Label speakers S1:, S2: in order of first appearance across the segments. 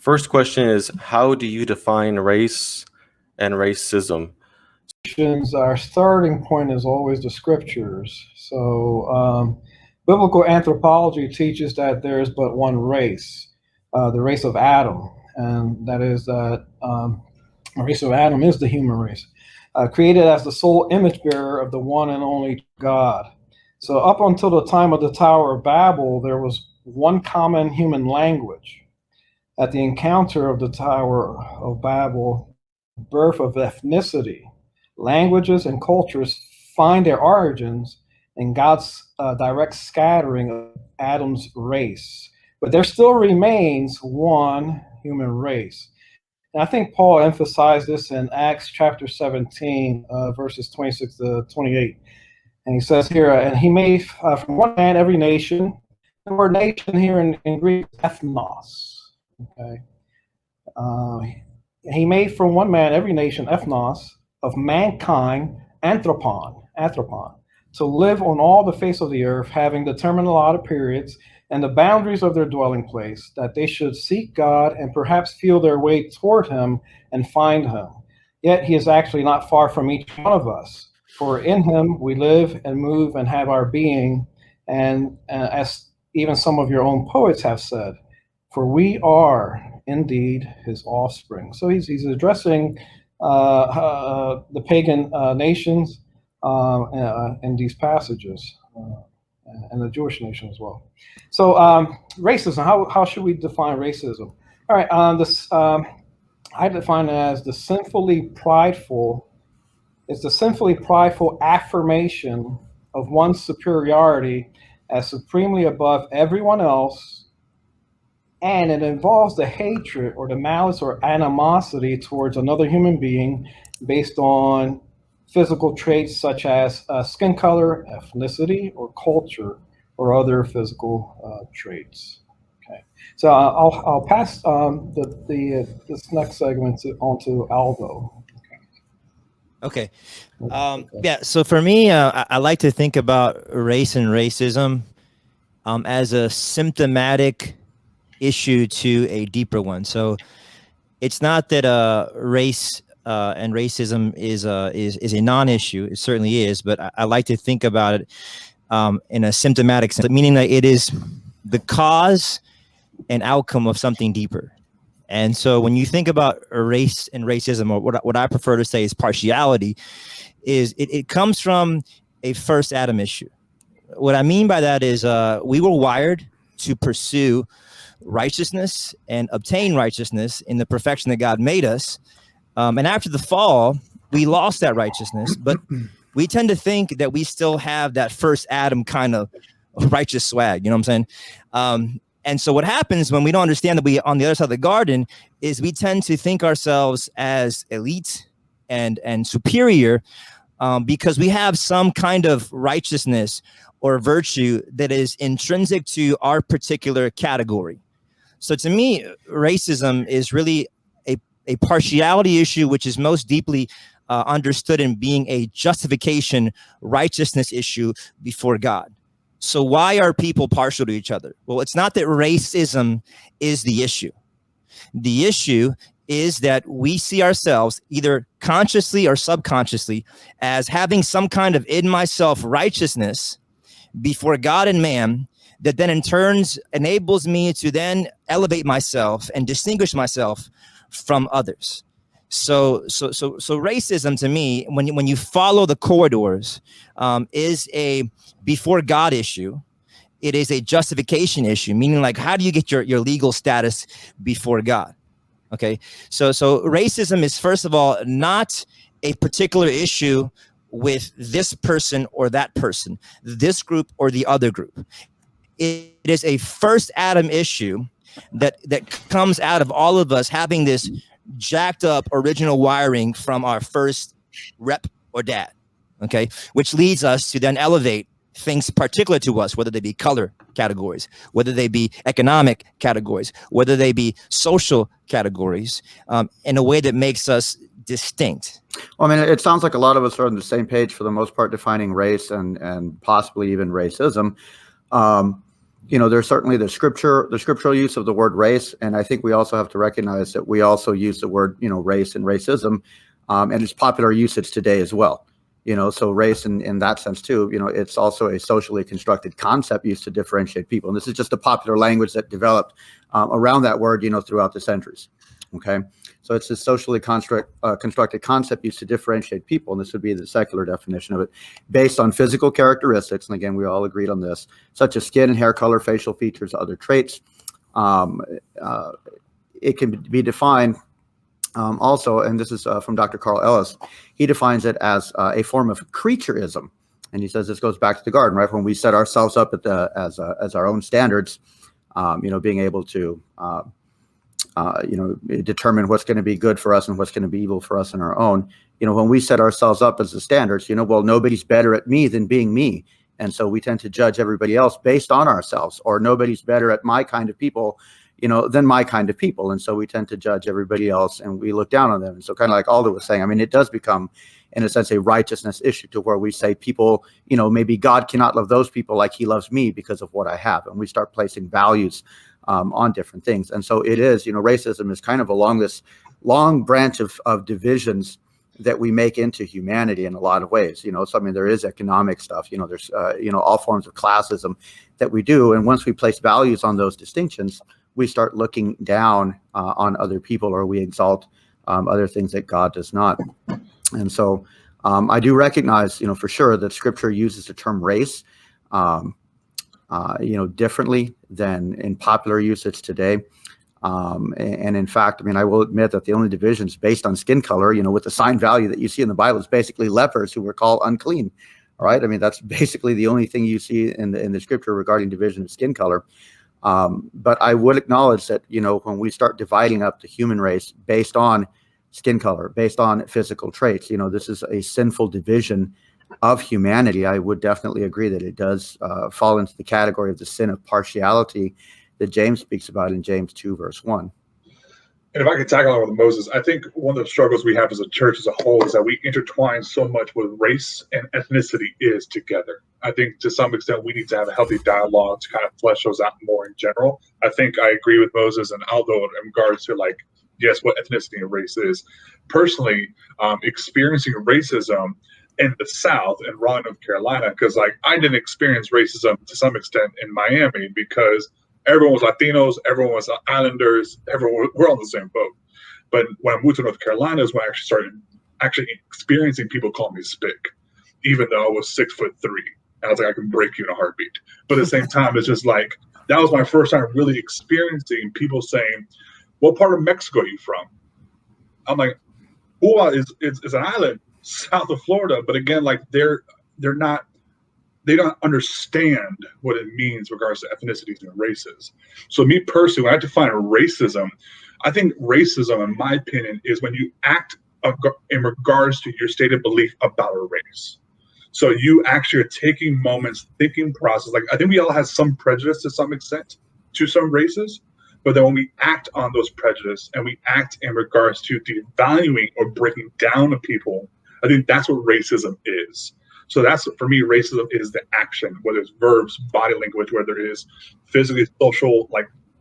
S1: First question is, how do you define race and racism?
S2: Our starting point is always the scriptures. So biblical anthropology teaches that there is but one race, the race of Adam, and that is that the race of Adam is the human race, created as the sole image bearer of the one and only God. So up until the time of the Tower of Babel, there was one common human language. At the encounter of the Tower of Babel, birth of ethnicity, languages and cultures find their origins in God's direct scattering of Adam's race. But there still remains one human race. And I think Paul emphasized this in Acts chapter 17, verses 26 to 28. And he says here, and he made from one man every nation. The word nation here in Greek is ethnos. Okay. He made from one man every nation, ethnos, of mankind, anthropon, to live on all the face of the earth, having determined allotted periods and the boundaries of their dwelling place, that they should seek God and perhaps feel their way toward him and find him. Yet he is actually not far from each one of us, for in him we live and move and have our being, and as even some of your own poets have said, for we are indeed his offspring. So he's addressing the pagan nations in these passages, and the Jewish nation as well. So racism, how should we define racism? All right, I define it as the sinfully prideful affirmation of one's superiority as supremely above everyone else, and it involves the hatred or the malice or animosity towards another human being based on physical traits such as skin color, ethnicity, or culture, or other physical traits. Okay, so I'll pass this next segment on to Aldo.
S3: Okay. Yeah. So for me, I like to think about race and racism as a symptomatic issue to a deeper one. So it's not that race and racism is a non-issue. It certainly is, but I like to think about it in a symptomatic sense, meaning that it is the cause and outcome of something deeper. And so when you think about race and racism, or what I prefer to say is partiality, is it comes from a first Adam issue. What I mean by that is we were wired to pursue righteousness and obtain righteousness in the perfection that God made us. And after the fall, we lost that righteousness, but we tend to think that we still have that first Adam kind of righteous swag. You know what I'm saying? And so what happens when we don't understand that we on the other side of the garden is we tend to think ourselves as elite and superior because we have some kind of righteousness or virtue that is intrinsic to our particular category. So to me, racism is really a partiality issue, which is most deeply understood in being a justification righteousness issue before God. So why are people partial to each other? Well, it's not that racism is the issue. The issue is that we see ourselves either consciously or subconsciously as having some kind of in myself righteousness before God and man that then in turns enables me to then elevate myself and distinguish myself from others. So racism to me, when you follow the corridors, is a before God issue. It is a justification issue, meaning like, how do you get your legal status before God? Okay, so racism is, first of all, not a particular issue with this person or that person, this group or the other group. It is a first Adam issue that comes out of all of us having this jacked up original wiring from our first rep or dad, okay, which leads us to then elevate things particular to us, whether they be color categories, whether they be economic categories, whether they be social categories, in a way that makes us distinct.
S4: Well, I mean, it sounds like a lot of us are on the same page for the most part, defining race and possibly even racism. there's certainly the scriptural use of the word race, and I think we also have to recognize that we also use the word, race and racism, and it's popular usage today as well. So race in that sense too, it's also a socially constructed concept used to differentiate people, and this is just a popular language that developed around that word, throughout the centuries. Okay, so it's a socially constructed concept used to differentiate people, and this would be the secular definition of it, based on physical characteristics, and again, we all agreed on this, such as skin and hair color, facial features, other traits. It can be defined also, and this is from Dr. Carl Ellis, he defines it as a form of creatureism, and he says this goes back to the garden, right? When we set ourselves up as our own standards, being able to determine what's going to be good for us and what's going to be evil for us on our own. When we set ourselves up as the standards, well, nobody's better at me than being me. And so we tend to judge everybody else based on ourselves, or nobody's better at my kind of people, than my kind of people. And so we tend to judge everybody else and we look down on them. And so kind of like Aldo was saying, I mean, it does become, in a sense, a righteousness issue to where we say people, maybe God cannot love those people like he loves me because of what I have. And we start placing values on different things. And so it is, racism is kind of along this long branch of divisions that we make into humanity in a lot of ways. So I mean, there is economic stuff, there's all forms of classism that we do. And once we place values on those distinctions, we start looking down on other people, or we exalt other things that God does not. And so I do recognize, for sure that Scripture uses the term race differently than in popular usage today. And in fact, I mean, I will admit that the only divisions based on skin color, with the sign value that you see in the Bible, is basically lepers who were called unclean. All right. I mean, that's basically the only thing you see in the scripture regarding division of skin color. But I would acknowledge that, when we start dividing up the human race based on skin color, based on physical traits, this is a sinful division of humanity. I would definitely agree that it does fall into the category of the sin of partiality that James speaks about in James 2, verse 1.
S5: And if I could tag along with Moses, I think one of the struggles we have as a church as a whole is that we intertwine so much with race and ethnicity is together. I think to some extent we need to have a healthy dialogue to kind of flesh those out more in general. I think I agree with Moses and Aldo in regards to, like, yes, what ethnicity and race is. Personally, experiencing racism in the South, in Raleigh, North Carolina, because I didn't experience racism to some extent in Miami because everyone was Latinos, everyone was Islanders, we're on the same boat. But when I moved to North Carolina is when I actually started experiencing people call me spick, even though I was 6'3". And I was like, I can break you in a heartbeat. But at the same time, it's just that was my first time really experiencing people saying, what part of Mexico are you from? I'm like, Cuba is an island south of Florida. But again, they don't understand what it means in regards to ethnicities and races. So me personally, when I define racism, I think racism, in my opinion, is when you act in regards to your stated belief about a race. So you actually are taking moments, thinking process. I think we all have some prejudice to some extent to some races, but then when we act on those prejudice and we act in regards to devaluing or breaking down of people, I think that's what racism is. So that's, for me, racism is the action, whether it's verbs, body language, whether it is physically, social,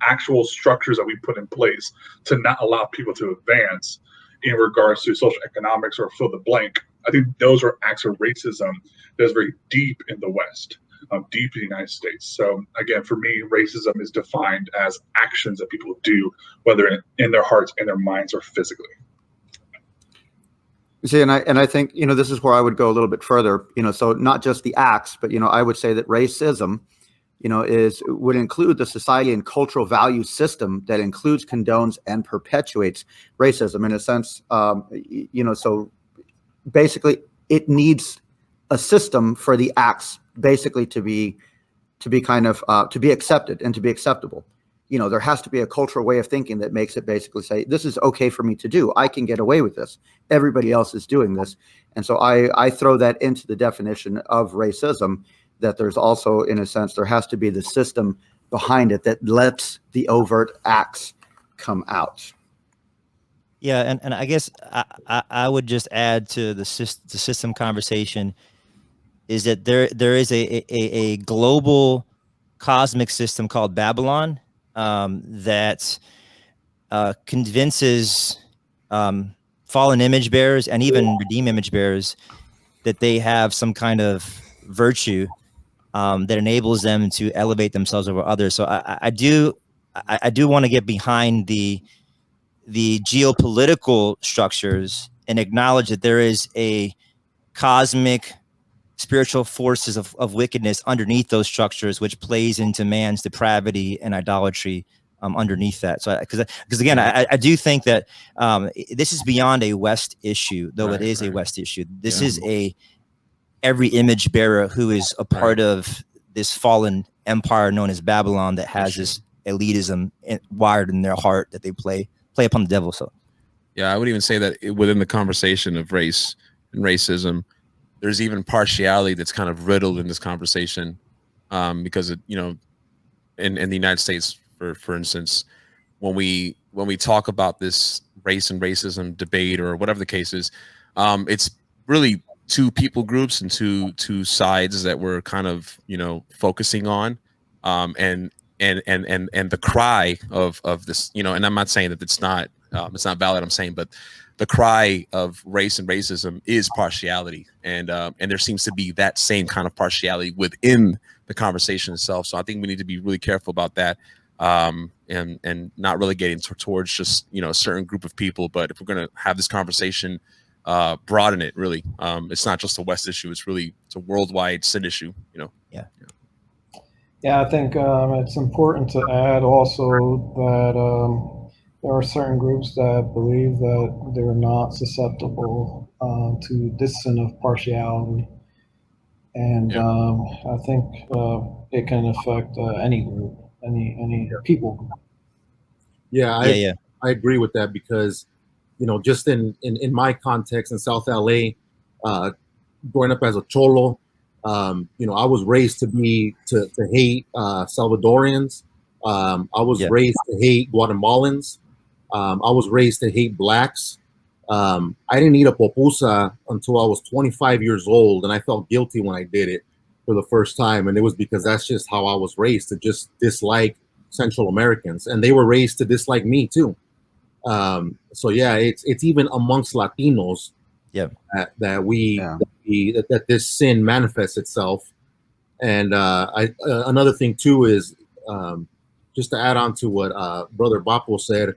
S5: actual structures that we put in place to not allow people to advance in regards to social economics or fill the blank. I think those are acts of racism that's very deep in the West, deep in the United States. So again, for me, racism is defined as actions that people do, whether in their hearts, in their minds, or physically.
S4: See, and I think, this is where I would go a little bit further, so not just the acts, but, I would say that racism, would include the society and cultural value system that includes, condones, and perpetuates racism in a sense, so basically it needs a system for the acts basically to be kind of, to be accepted and to be acceptable. There has to be a cultural way of thinking that makes it basically say, this is okay for me to do. I can get away with this. Everybody else is doing this. And so I throw that into the definition of racism, that there's also, in a sense, there has to be the system behind it that lets the overt acts come out.
S3: Yeah, and I guess I would just add to the system conversation is that there is a global cosmic system called Babylon that convinces fallen image bearers and even redeemed image bearers that they have some kind of virtue that enables them to elevate themselves over others. So I do want to get behind the geopolitical structures and acknowledge that there is a cosmic spiritual forces of wickedness underneath those structures, which plays into man's depravity and idolatry underneath that. So, because again, I do think that this is beyond a West issue, though it is a West issue. This is every image bearer who is a part of this fallen empire known as Babylon that has this elitism wired in their heart that they play upon the devil. So,
S6: yeah, I would even say that within the conversation of race and racism, there's even partiality that's kind of riddled in this conversation, because it, in the United States, for instance, when we talk about this race and racism debate or whatever the case is, it's really two people groups and two sides that we're kind of focusing on, and the cry of this, and I'm not saying that it's not valid. I'm saying, but the cry of race and racism is partiality, and there seems to be that same kind of partiality within the conversation itself. So I think we need to be really careful about that, and not really getting towards just a certain group of people. But if we're going to have this conversation, broaden it really. It's not just a West issue; it's a worldwide sin issue.
S2: Yeah, I think it's important to add also that there are certain groups that believe that they're not susceptible to this sin of partiality. And I think it can affect any group, any people group.
S7: Yeah, I agree with that because, just in my context in South LA, growing up as a cholo, I was raised to hate Salvadorians. I was raised to hate Guatemalans. I was raised to hate blacks. I didn't eat a pupusa until I was 25 years old, and I felt guilty when I did it for the first time. And it was because that's just how I was raised, to just dislike Central Americans, and they were raised to dislike me too. So yeah, it's even amongst Latinos that this sin manifests itself. And another thing too is just to add on to what Brother Bapo said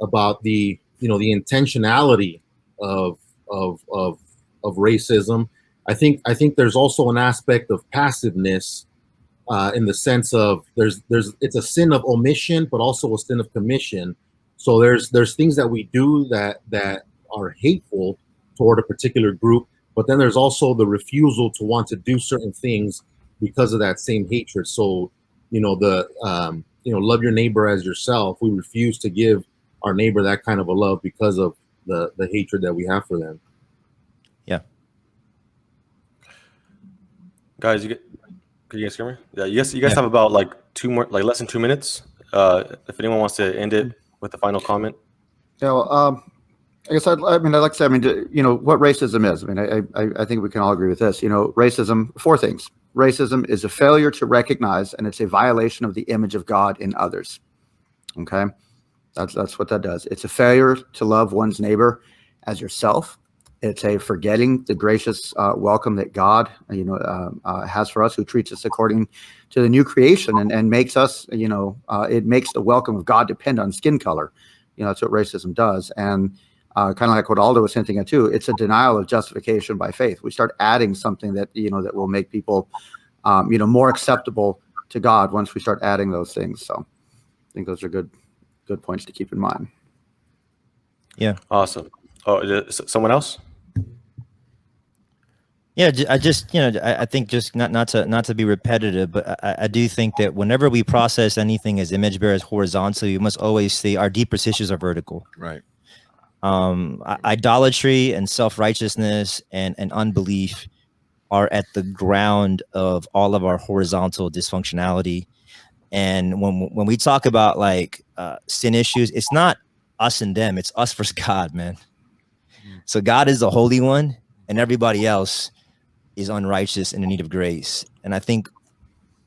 S7: about the intentionality of racism. I think there's also an aspect of passiveness in the sense of it's a sin of omission, but also a sin of commission. So there's things that we do that are hateful toward a particular group, but then there's also the refusal to want to do certain things because of that same hatred. So love your neighbor as yourself. We refuse to give our neighbor that kind of a love because of the hatred that we have for them.
S3: Yeah.
S1: Guys, can you guys hear me? Yeah, you guys have about less than 2 minutes. If anyone wants to end it with a final comment.
S4: Yeah, well, I guess I'd like to say, what racism is. I think we can all agree with this. Racism, 4 things. Racism is a failure to recognize, and it's a violation of the image of God in others. Okay? That's what that does. It's a failure to love one's neighbor as yourself. It's a forgetting the gracious welcome that God, has for us, who treats us according to the new creation and makes us, it makes the welcome of God depend on skin color. That's what racism does. And kind of like what Aldo was hinting at too, it's a denial of justification by faith. We start adding something that, that will make people, more acceptable to God once we start adding those things. So I think those are good points to keep in mind.
S3: Yeah.
S1: Awesome. Oh, someone else?
S3: Yeah, I think just not to be repetitive, but I do think that whenever we process anything as image bearers horizontally, we must always see our deepest issues are vertical.
S6: Right.
S3: Idolatry and self-righteousness and unbelief are at the ground of all of our horizontal dysfunctionality. And when we talk about sin issues, it's not us and them, it's us versus God, man. So God is the Holy One, and everybody else is unrighteous and in need of grace. And I think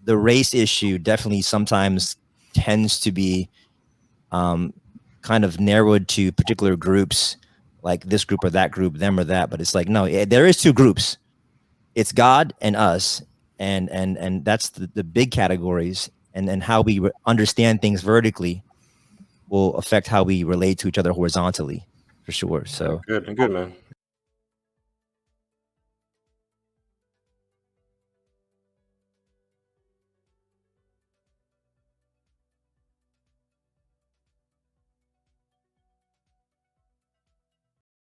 S3: the race issue definitely sometimes tends to be kind of narrowed to particular groups, like this group or that group, them or that. But it's like, no, there is two groups. It's God and us, and that's the big categories. And then how we understand things vertically will affect how we relate to each other horizontally, for sure. So
S1: good, man.